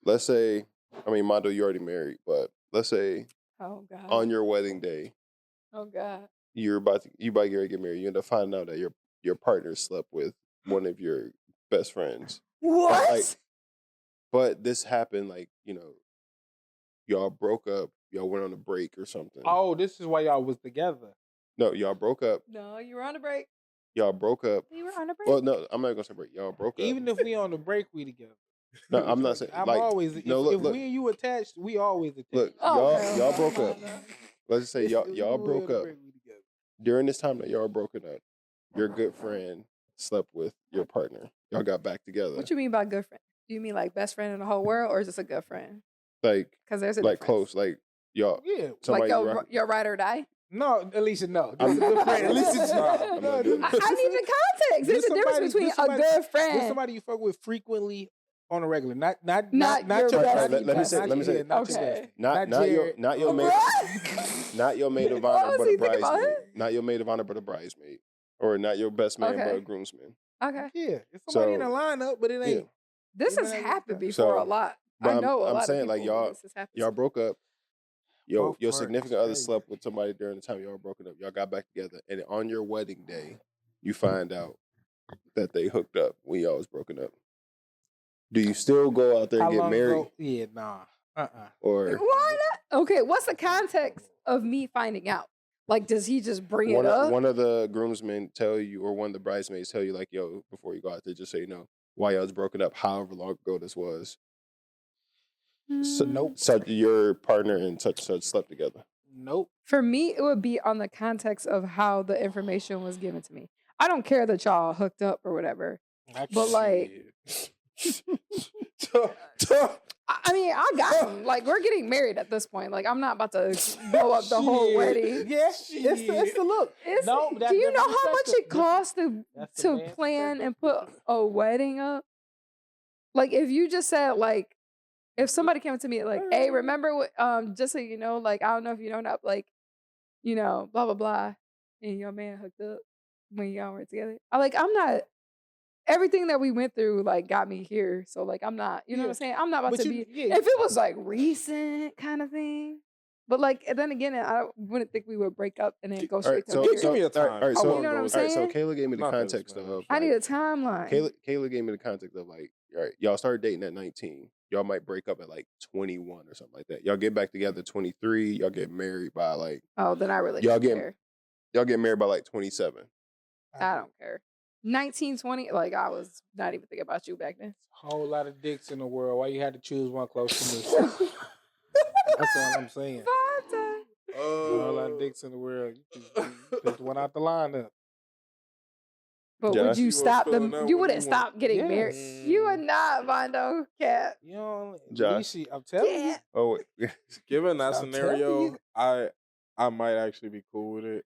Let's say, I mean, Mondo, you already married, but let's say Oh God. on your wedding day, Oh God. you about to get ready to get married. You end up finding out that your partner slept with one of your best friends. What? But this happened y'all broke up. Y'all went on a break or something. Oh, this is why y'all was together. No, y'all broke up. No, you were on a break. Y'all broke up. You were on a break. Well, no, I'm not gonna say break. Y'all broke up. Even if we on the break, we together. No, I'm not saying. I'm like, always. no, If look, we and you attached, we always attached. look, y'all broke up. Let's just say y'all broke up. During this time that y'all broken up, your good friend slept with your partner. Y'all got back together. What you mean by good friend? Do you mean like best friend in the whole world, or is this a good friend? Because there's a like difference. close, like y'all. Yeah, like your ride or die. No, Alicia, no. I'm- Just a good friend. Alicia, I'm not doing I that. need the context. There's a difference between a good friend. Just somebody you fuck with frequently on a regular, not your your bestie. Let me say, not your Okay. bestie. not your maid, not your maid of What honor, was but he a thinking about bridesmaid. him? Not your maid of honor, but a bridesmaid, or not your best man, but Okay. a groomsman. Okay. Yeah, it's somebody in the lineup, but it ain't. Yeah. This has happened before a lot. But I know a I'm lot saying of people. like y'all Y'all broke up. Both Your parties, significant other crazy. slept with somebody during the time y'all broken up. Y'all got back together, and on your wedding day, you find out that they hooked up when y'all was broken up. Do you still go out there and How get long married? ago? Yeah, nah. Or Why not? Okay, what's the context of me finding out? Like, does he just bring it up? one of the groomsmen tell you, or one of the bridesmaids tell you, like, yo, before you go out there, just so you know, why y'all was broken up, however long ago this was. So, Nope. So your partner and such slept together. Nope. For me, it would be on the context of how the information was given to me. I don't care that y'all hooked up or whatever. But like, I mean, I got him. Like, we're getting married at this point. Like, I'm not about to blow up the whole wedding. Yeah, it's the look. No, do you know how much it costs to man's plan and put perspective. a wedding up? Like, if you just said, like, if somebody came to me like, hey, remember what, just so you know, like, I don't know if you know that, like, you know, blah, blah, blah, and your man hooked up when y'all were together. I'm not, everything that we went through, like, got me here. So, like, I'm not, you know what I'm saying? I'm not about to be, if it was, like, recent kind of thing. But, like, and then again, I wouldn't think we would break up and then go straight to marriage. Give me a time. All right, so, you know what I'm saying? so Kayla gave me the context of. I need a timeline. Kayla gave me the context of, like, all right, y'all started dating at 19. Y'all might break up at like 21 or something like that. Y'all get back together 23. Y'all get married by like. Oh, then I really y'all don't care. Y'all get married by like 27. I don't care. 19, 20, like, I was not even thinking about you back then. Whole lot of dicks in the world. Why you had to choose one close to me? That's all I'm saying. Whole lot of dicks in the world. You picked one out the lineup. But Josh, would you stop them? You wouldn't stop getting Yes. married. You would not, Mondo Cat. You know, Josh. I'm telling you. Yeah. Oh wait. Given that I'm telling scenario, you. I might actually be cool with it.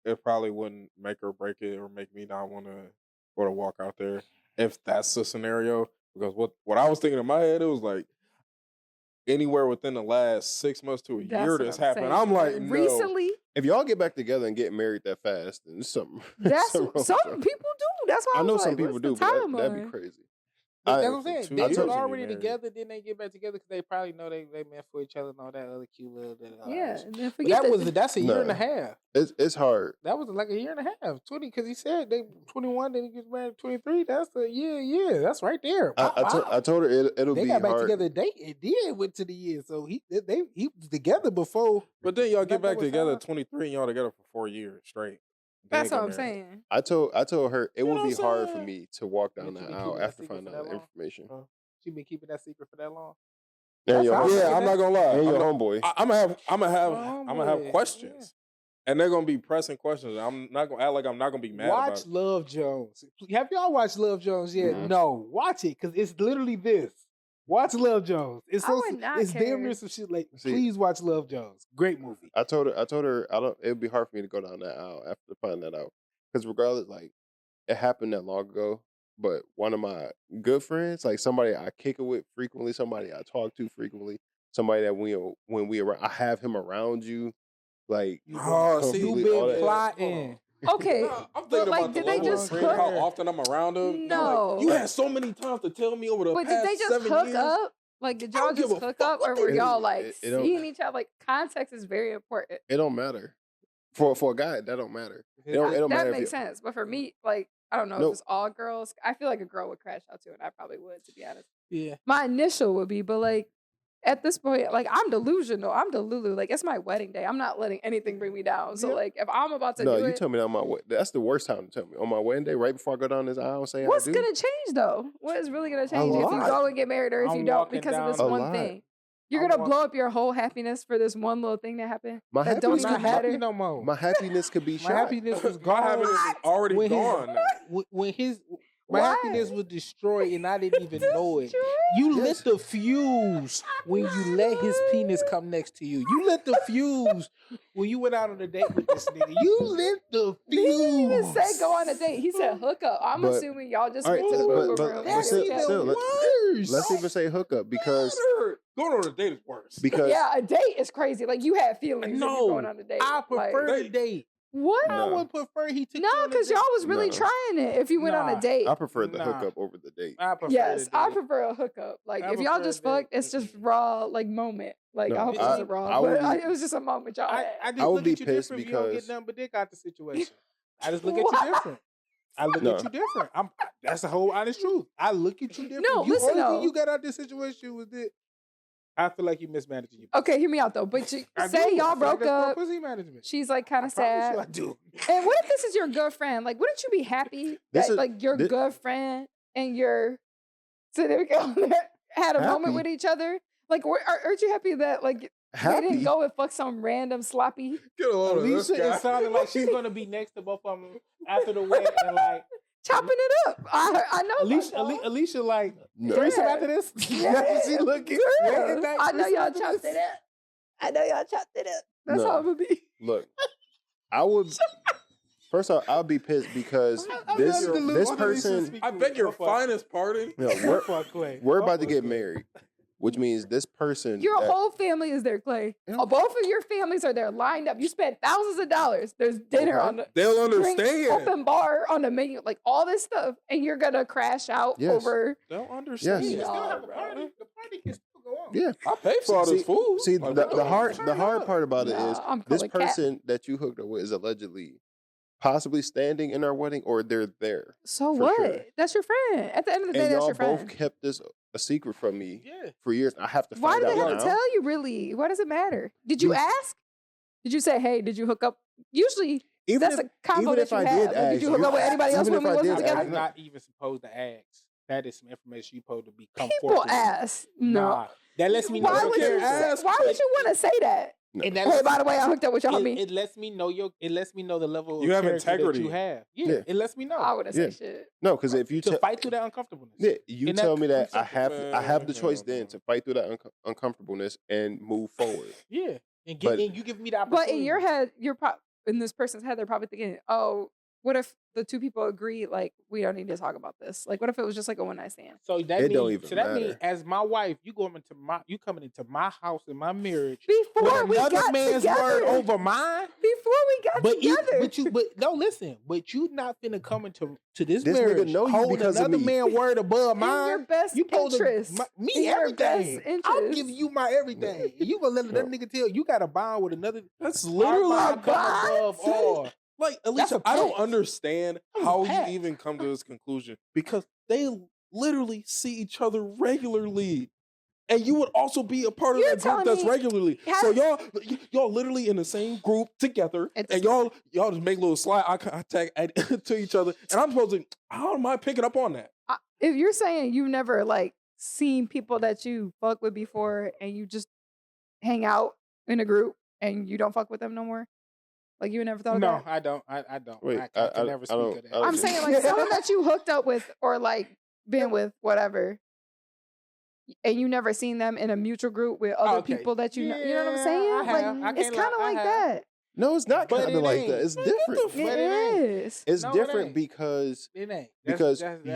It probably wouldn't make or break it or make me not want to walk out there if that's the scenario. Because what I was thinking in my head, it was like anywhere within the last 6 months to a year what this I'm happened. saying. I'm like, no. Recently, If y'all get back together and get married that fast, then it's something. that's something wrong some with people do. That's why I know was some like, people what's do, the but that'd be timeline? crazy. That's what I'm saying. Two They years were and you already married. together, then they get back together because they probably know they meant for each other and all that other cute little. Yeah, and then But forget that's a year and a Nah. half. It's hard. That was like a year and a half. 20, because he said they 21, then he gets married at 23. That's a year. Yeah, that's right there. I told her it'll They be got back hard. together. It did went to the year, so he was together before. But then y'all get That back was together hard. at 23 and y'all together for 4 years straight. that's Then what get I'm married. saying. I told her it You would know be what I'm hard for saying? me to walk You down been that keeping aisle that after secret finding for out that the long? information. She been keeping that secret for that long. And your That's homeboy. fine. Yeah, I'm not gonna lie. And your I'm homeboy. gonna have Homeboy, questions, and they're gonna be pressing questions. I'm not gonna act like I'm not gonna be mad about Watch it. Love Jones. Have y'all watched Love Jones yet? Mhm. No, watch it because it's literally this. Watch Love Jones. It's I so would not it's damn care. near some shit like. See- Please watch Love Jones. Great movie. I told her it would be hard for me to go down that aisle after finding that out. Because regardless, like, it happened that long ago. But one of my good friends, like somebody I kick it with frequently, somebody I talk to frequently, somebody that when we around, I have him around you, like see, You completely all been that. plotting. Okay, I'm but, thinking like, about the did they level just of friend, hook- how often I'm around him. No. Like, you had so many times to tell me over the but past did they just 7 hook years. up? Like, did I y'all don't give just a hook fuck up, what or they were do. y'all like It don't- seeing each other? Like, context is very important. It don't matter. For a guy, that don't matter. It don't That matter. makes sense. But for me, like, I don't know No. if it's all girls. I feel like a girl would crash out too, and I probably would, to be honest. Yeah. My initial would be, but like at this point, like I'm delusional. I'm Delulu. Like it's my wedding day. I'm not letting anything bring me down. So Yeah. like if I'm about to No, do you it, tell me that on my way. That's the worst time to tell me on my wedding day, right before I go down this aisle and say what's I do. gonna change though? What is really gonna change if you lot. go and get married or if I'm you don't walking because of this down- A one lot. thing? You're I'm gonna walk- blow up your whole happiness for this one little thing that happened My that don't happiness I'm even not happy matter. no more. My happiness could be My shot. happiness was My gone. happiness is already When his- gone. now. When my Why? happiness was destroyed and I didn't even know it. Destroyed? You Yes. lit the fuse when you let his penis come next to you. You lit the fuse when you went out on a date with this nigga. You lit the He fuse. didn't even say go on a date. He said hook up. I'm But- assuming y'all just all went right, to the but- booger but- room. but and still- chatted. still, worse. Let's even say hookup because Going on a date is worse. because Yeah, a date is crazy. Like you had feelings if No, you're going on a date. I prefer Like, the date. what? I No. would prefer he took you No, on a because date. y'all was really No. trying it. If you went on Nah. a date, I prefer the Nah. hookup over the date. I prefer yes, the I date. prefer a hookup. Like I if y'all prefer just a date. fucked, it's just raw like moment. Like No, I hope it I- wasn't raw, I would but be- it was just a moment y'all had. I just I would look be at you pissed different if you don't get because- nothing but dick out the situation. I just look at What? you different. I look No. at you different. That's the whole honest truth. I look at you different. No, you listen only though. thing you got out this situation was that I feel like you mismanaging your Okay, hear me out though. But you, I say do. y'all I feel like broke that's called up. pussy management. She's like kind I of promise sad. you I do. And what if this is your good friend? Like, wouldn't you be happy This that is- like your this- good friend and your significant other had a moment Happy? with each other? Like, aren't you happy that like they Happy. didn't go and fuck some random sloppy Get a load of this Alicia, guy. it sounded like she's gonna be next to both of them after the wedding, and like chopping it up? I know. Alicia, about y'all. Alicia, like No. threesome Yeah. after this. Yeah. That's what she looking. Yeah. Late night I know threesome y'all after chopped this. it up. I know y'all chopped it up. That's No. how I'm gonna be. Look, I would. First off, I'll be pissed because I'm this not deluded. this One of these person, speak I to bet me. your Fuck. finest party. you know, Fuck Clay. we're about to Fuck get Clay. married, which means this person. Your that- whole family is there, Clay. Yeah. Both of your families are there lined up. You spent thousands of dollars. There's dinner Okay. on the They'll drinks, understand. open bar on the menu, like all this stuff, and you're gonna crash out Yes. over. They'll understand. Yes. You can still No, have a bro. party. The party can still go on. Yeah. I pay for all this food. See, Like, the what? hard part about it Nah, is I'm this calling cap. person that you hooked up with is allegedly possibly standing in our wedding, or they're there. So For what? sure. That's your friend. At the end of the day, And that's y'all your friend. both kept this a secret from me Yeah. for years. I have to Why find do out they have now. to tell you? Really? Why does it matter? Did you You- ask? Did you say, "Hey, did you hook up?" Usually, Even that's if, a combo even that if you I have. did Like, ask did you hook you- up with anybody else even when if we I wasn't did together? ask I'm not even supposed to ask. That is some information you supposed to become People forthcoming. ask. No. Nah, that lets me know. Why your would you? character. ask, Why would you want to say that? No. And that Hey, lets by me- the way, I hooked up with your homie. It lets me know It lets me know the level of You have character integrity. that you have. Yeah, Yeah. it lets me know. I wouldn't Yeah. say shit. No, because if you to tell fight through that uncomfortableness. yeah, you And that tell me that I concept- have the choice Man, then hell to fight through that uncomfortableness and move forward. Yeah, and, But- and you give me the opportunity. But in your head, in this person's head, they're probably thinking, "Oh, what if the two people agree? Like, we don't need to talk about this. Like, what if it was just like a one night stand?" So that It means, don't even so that means, matter. as my wife, you coming into my house and my marriage Before with we another got man's together. word over mine. Before we got But together. no, listen. But you not finna come into this This nigga marriage know you holding because of another me. man word above in mine. your best You supposed to interest. me In your everything. best I'm interest. giving you my everything. And you gonna let that No. nigga tell you got a bond with another. That's Our literally bond come bond? above all. like That's Alicia. a I don't pact. understand That's a how pact. you even come to this conclusion because they literally see each other regularly. And you would also be a part of You're that group telling that's me- regularly. How- So y'all literally in the same group together, It's- and y'all just make little slide eye contact to each other. And I'm supposed to, how am I picking up on that? If you're saying you've never like seen people that you fuck with before and you just hang out in a group and you don't fuck with them no more, like you never thought of No, that? I don't. I don't. Wait, I can never I speak don't- of that. I don't I'm get saying like someone that you hooked up with or like been with, whatever, and you never seen them in a mutual group with other Okay. people that you know. You know what I'm Yeah, saying? I have. I Like it's can't lie, kind of I like have. that. No, it's not But kind it of like ain't. that. It's But different. But it It ain't. is. It's No, it different ain't. because It ain't.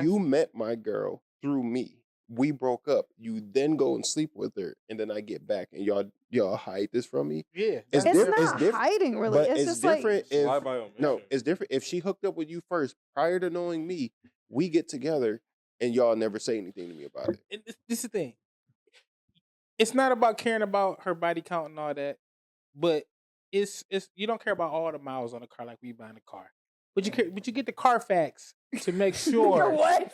you met my girl through me. we broke up. You then go and sleep with her, and then I get back, and y'all hide this from me. Yeah, It's different. not hiding, really. But It's just like different if Lie by omission. no, it's different if she hooked up with you first prior to knowing me. We get together, and y'all never say anything to me about it. And this is the thing. It's not about caring about her body count and all that, but it's you don't care about all the miles on the car like we buying a car, but you get the Carfax to make sure what?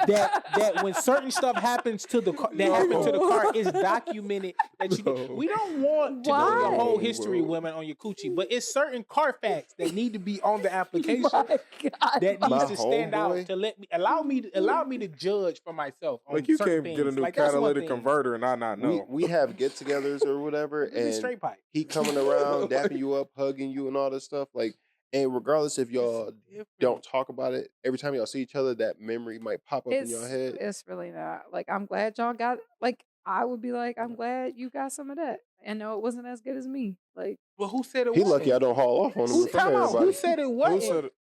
that when certain stuff happens to the car, is documented. That we don't want to know the whole history of women on your coochie, but it's certain Carfax that need to be on the application that needs to stand out to allow me to judge for myself. On Like you certain can't things. get a new Like, that's one catalytic thing. converter and I not know. We have get-togethers or whatever, and Straight pipe. he coming around, dapping you up, hugging you, and all this stuff. Like, and regardless if y'all don't talk about it, every time y'all see each other, that memory might pop up in your head. It's really not. Like, I'm glad y'all got, like, I would be like, I'm glad you got some of that. And no, it wasn't as good as me. Like, Well, who said it He wasn't? lucky I don't haul off on him in front of everybody. Who said it wasn't? Who said it?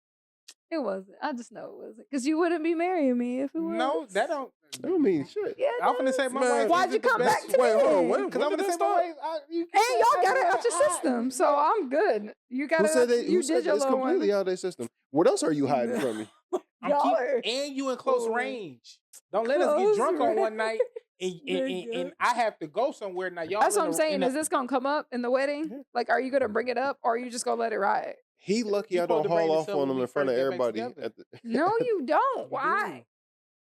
it wasn't. I just know it wasn't. Because you wouldn't be marrying me if it was. No, that don't. I don't mean shit. Yeah, I'm finna say my wife. Why'd you isn't the come best- back to Wait, me? hold on. When Because I'm did gonna this say my start? wife. And y'all got it out your system, so I'm good. You got Who it. said that? You Who said did your it's little completely one. out of their system? What else are you hiding from me? And you in close range. Don't let us get Close drunk on range. one night and I have to go somewhere. Now y'all. That's what in I'm a- saying. in a- Is this gonna come up in the wedding? Like, are you gonna bring it up, or are you just gonna let it ride? He lucky You I don't supposed to bring haul this off up on when him we in front of first get back everybody. together. No, you don't. Why?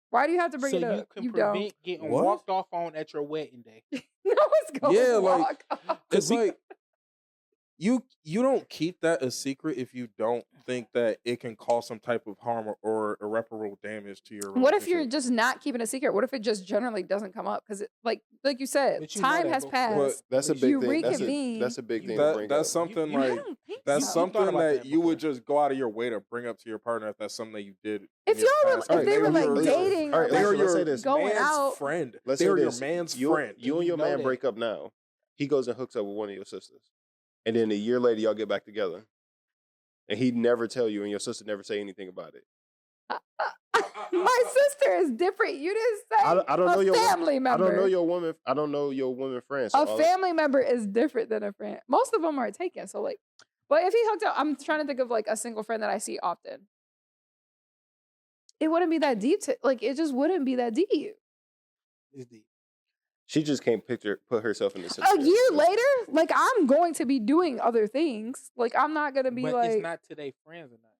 Why do you have to bring so it up? you can don't. prevent getting What? walked off on at your wedding day. No one's going Yeah, to like, walk off. It's like you don't keep that a secret if you don't think that it can cause some type of harm or irreparable damage to your relationship. What if you're just not keeping a secret? What if it just generally doesn't come up? Because, like you said, But you know time that has before. passed. That's a You big thing. reconvene. That's a big thing to bring that's up. something You- I like don't think that's so. You something thought about that that you would before. just go out of your way to bring up to your partner if that's something that you did. If in your y'all were, past. if Like, they were like your- dating, All or right, they are let's say your this. Going man's out. friend. Let's They say are your this. man's you, friend. You and your know man that. break up now. He goes and hooks up with one of your sisters, and then a year later y'all get back together, and he never tell you, and your sister never say anything about it. my sister is different. You didn't say I don't know a your family member. I don't know your woman. I don't know your woman friend. So A family member is different than a friend. Most of them are taken. So, like, but if he hooked up, I'm trying to think of like a single friend that I see often. It wouldn't be that deep. It just wouldn't be that deep. It's deep. She just can't put herself in the A situation. year later, like, I'm going to be doing other things. Like, I'm not gonna be But like. it's not today friends or not.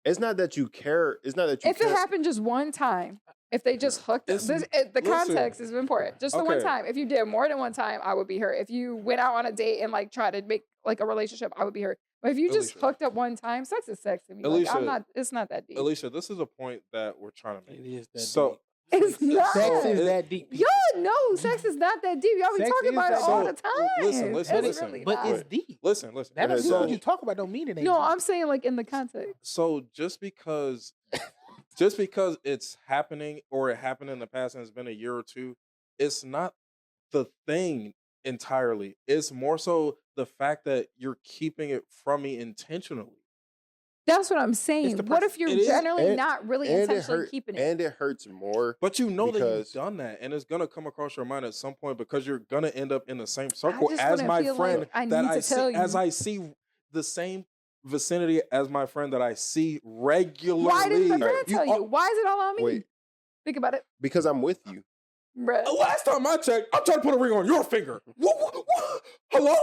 It's not that you care. It's not that you. If care. it happened just one time, if they just hooked up, Listen, the listen. context is important. Just the one Okay. time. If you did more than one time, I would be hurt. If you went out on a date and like try to make like a relationship, I would be hurt. But if you just Alicia. hooked up one time, sex is sex to me. Like, Alicia. I'm not. It's not that deep. Alicia, this is a point that we're trying to It make. is that So- deep. It's not. Sex is it- that deep. Y'all know sex is not that deep. Y'all be Sex talking is about it that all deep. the time. Listen, It's listen. really But not. it's deep. Listen. That It is doesn't mean deep. you talk about don't mean it ain't No, deep. I'm saying like in the context. So just because it's happening or it happened in the past and it's been a year or two, it's not the thing entirely. It's more so the fact that you're keeping it from me intentionally. That's what I'm saying. the What pers- if you're it is- generally and- not really and it intentionally hurt, keeping it? and it hurts more. But you know that Because- you've done that, and it's gonna come across your mind at some point because you're gonna end up in the same circle just as wouldn't my feel friend like I that need I to see. tell you. As I see the same vicinity as my friend that I see regularly. Why didn't the friend You tell you? are- Why is it all on me? Wait, Think about it, because I'm with you. bruh. Last time I checked, I'm trying to put a ring on your finger. What? Hello?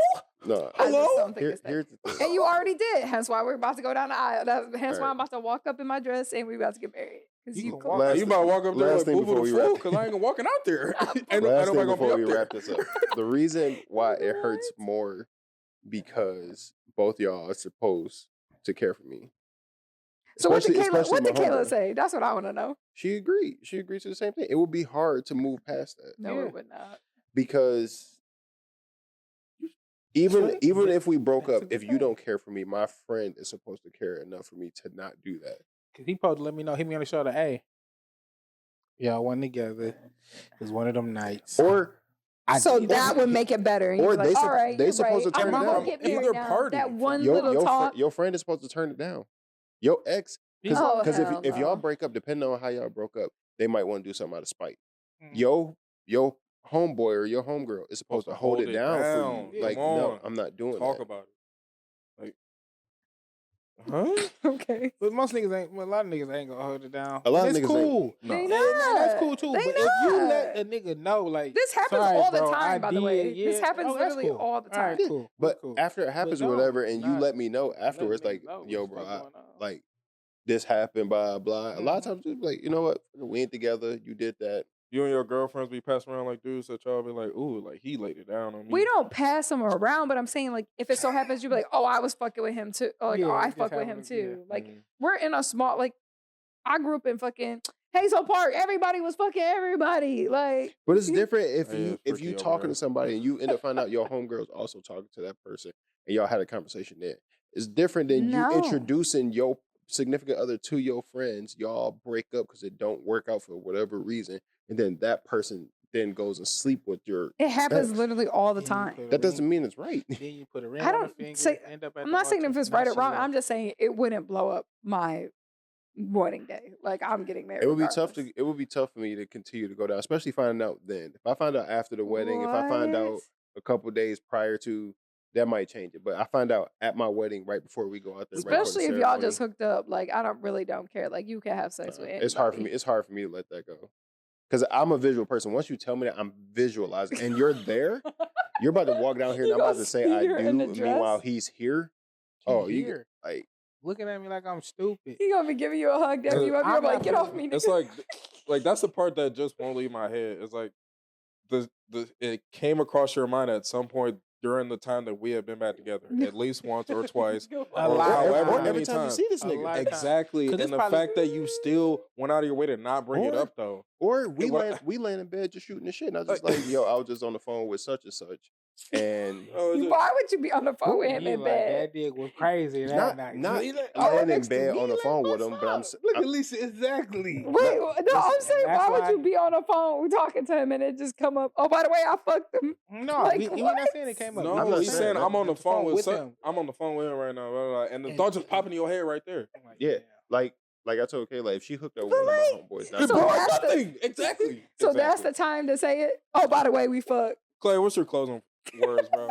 No, I just Hello? don't think it's that. here's the thing. And you already did. Hence why we're about to go down the aisle. Hence why I'm about to walk up in my dress and we're about to get married. Because you gonna cool. walk- Last- You about to walk up there last like thing boo before boo we the wrap- fool because I ain't walking out there. ain't Last nobody thing gonna before be we up wrap there. this up. The reason why it hurts more because both y'all are supposed to care for me. So what did Especially my Kayla homegirl. say? That's what I want to know. She agreed. She agreed to the same thing. It would be hard to move past that No, Yeah. it would not. because even if we broke That's up, a good if you thing. don't care for me, my friend is supposed to care enough for me to not do that. Cause he supposed to let me know, hit me on the shoulder, hey, y'all went together. It was one of them nights. Or So that would make it better. And or you'd be like, they all right, they you're supposed right. to turn I'm it gonna down. get married Either now. party. That one your little talk. your friend is supposed to turn it down. Your ex, Oh, because hell if y'all no. break up, depending on how y'all broke up, they might want to do something out of spite. Your homeboy or your homegirl is supposed to hold it down for you. Yeah. Like, no, I'm not doing Talk that. about it. Like, huh? Okay. But most niggas ain't. Well, a lot of niggas ain't gonna hold it down. A lot of it's niggas cool. ain't. No. They And not. that's cool too. They But if you let not. a nigga know, like This happens sorry, all the bro, time, I by the way. did, This happens that's literally cool. all the time. All right, cool. But cool. after it happens But or whatever, and you not let me know afterwards, letting like, niggas know yo, what bro, the fuck going on. like, this happened, blah, blah. A lot of times, it's like, you know what? We ain't together. You did that. You and your girlfriends be passing around like dudes that y'all be like, ooh, like he laid it down on me. We don't pass them around, but I'm saying, like, if it so happens, you be like, oh, I was fucking with him too. Or like, Yeah, oh, I it just fuck with him happened, too. yeah. Like, we're in a small, like, I grew up in fucking Hazel Park. Everybody was fucking everybody. Like, But it's different Yeah, it's if freaky you over talking there. to somebody and you end up finding out your homegirl's also talking to that person and y'all had a conversation there. It's different than No. you introducing your significant other to your friends. Y'all break up because it don't work out for whatever reason, and then that person then goes and sleep with your. it happens ex. literally all the Then you time. put a That doesn't ring- mean it's right. Then you put a ring I on don't the finger. say- End up at I'm the not saying if altar, it's right or now she wrong. left. I'm just saying it wouldn't blow up my wedding day. Like, I'm getting married. It would be tough regardless. it would be tough for me to continue to go down, especially finding out then. If I find out after the wedding, if I find out What? a couple days prior to, that might change it. But I find out at my wedding right before we go out there. Especially right if before the y'all ceremony. just hooked up. Like, I don't care. Like, you can have sex with anybody. It's hard for me. It's hard for me to let that go because I'm a visual person. Once you tell me that, I'm visualizing, and you're there. You're about to walk down here, and I'm about to say I You gonna see her in do. the Meanwhile, dress? he's here. She Oh, you here, like looking at me like I'm stupid. He gonna be giving you a hug, dap you up. You're I'm like, not get gonna- off me. It's nigga." like that's the part that just won't leave my head. It's like it came across your mind at some point during the time that we have been back together, at least once or twice, A or lot of however times. every many time you times. see this A nigga, lot of times. Exactly, 'Cause and it's the probably- fact that you still went out of your way to not bring it Or- up though. or we What- laying in bed just shooting the shit. And I just like, yo, I was just on the phone with such and such, and Oh, it's just- Why would you be on the phone with him He in like, bed? that dick was crazy that not night. not He like, laying in next to bed me, on the like, phone with what's him, but I'm up? Look at Lisa, exactly. Wait, no, I'm saying, that's why would why- you be on the phone talking to him and it just come up? Oh, by the way, I fucked him. No, Like, we're not what? saying it came up. No, I'm not he's saying saying that. I'm on the phone with him. I'm on the phone with him right now, blah, blah, blah, and the And- thought just popping in your head right there. I'm like, Yeah. damn. like I told Kayla, if she hooked up with But one of like- my homeboys, So not Bro, that's the- nothing. Exactly. So that's the time to say it. Oh, by the way, we fucked. Clay, what's your closing words, bro?